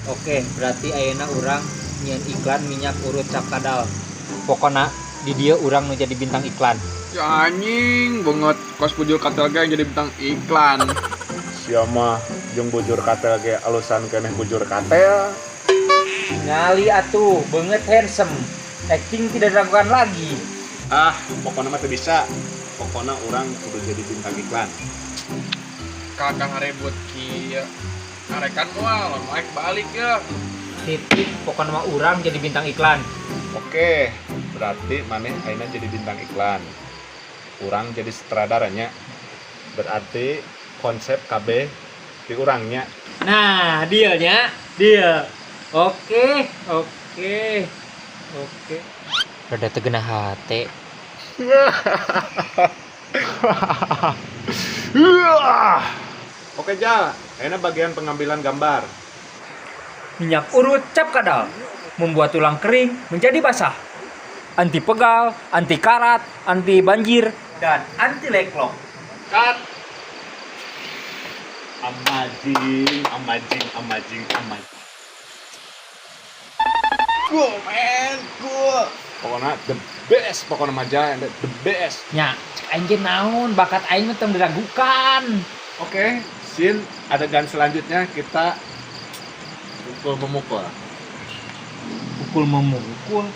Oke, berarti ayeuna urang nyian iklan minyak urut cap kadal. Pokona di dia urang nu jadi bintang iklan. Ya anjing banget kos bujur katel ge jadi bintang iklan. Sia mah jeung bujur katel ge alusan keneh bujur katel. Ngali atuh, beungeut handsome. Acting tidak diragukan lagi. Ah, pokoknya mah teu bisa. Pokoknya orang kudu jadi bintang iklan. Kakang rebut kieu. Arekan moal, Mike balik ya. Titik, pokoknya mah urang jadi bintang iklan. Oke, berarti maneh ayeuna jadi bintang iklan. Urang jadi sutradaranya. Berarti konsep KB di urangnya. Nah, dealnya, deal. Oke. Rada tegena hate. Oke, Jal. Ayeuna bagian pengambilan gambar. Minyak urut cap kadal membuat tulang kering menjadi basah. Anti pegal, anti karat, anti banjir, dan anti leklok. Cut. Amazing. Cool, man. Cool. Pokoknya the best, pokoknya maja the best. Nya, cek aing ge naon, bakat aing mah teu diragukan. Oke, scene adegan selanjutnya kita memukul. Pukul memukul.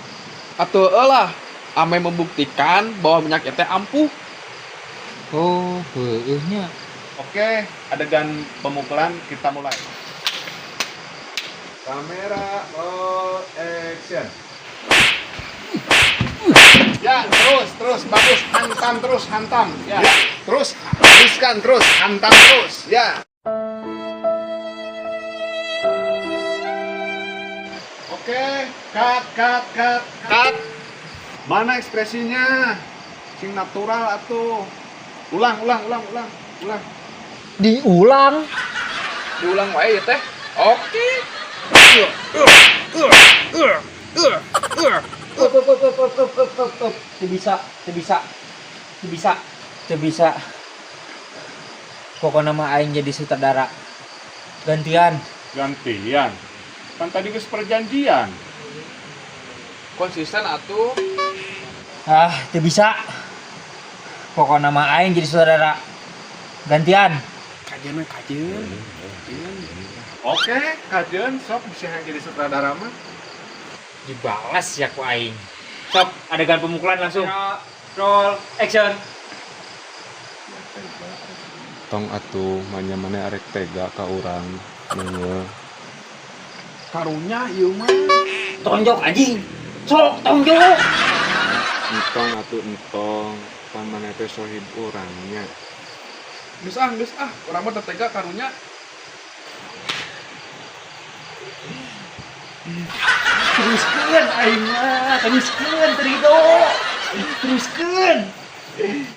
Atuh eulah, ame membuktikan bahwa minyak teh ampuh. Oh, heueuh nya. Oke, adegan pemukulan kita mulai. Kamera roll action. Ya, terus bagus, hantam. Ya. Terus habiskan terus, hantam terus. Ya. Oke, cut. Mana ekspresinya? Sing natural atuh. Ulang. Diulang. Diulang wae ya teh. Oke. Teu bisa. Pokoknya mah aing jadi sutradara. Gantian. Kan tadi geus perjanjian. Konsisten atuh. Teu bisa. Pokoknya mah aing jadi sutradara. Gantian. Kajeun. Oke, kajeun sok bisa jadi sutradara mah. Dibalas ya ku aing. Sok, adegan pemukulan langsung. Roll action. Tong atuh manya-manya arek tega ka urang. Ngeuneuh. Karunya ieu mah. Tonjok anjing. Sok tonjok. Entong. Pan mana teh sohib urangnya. Geus ah. Urang mah teu tega karunya. Teruskeun aing mah, teruskeun Terido. Teruskeun.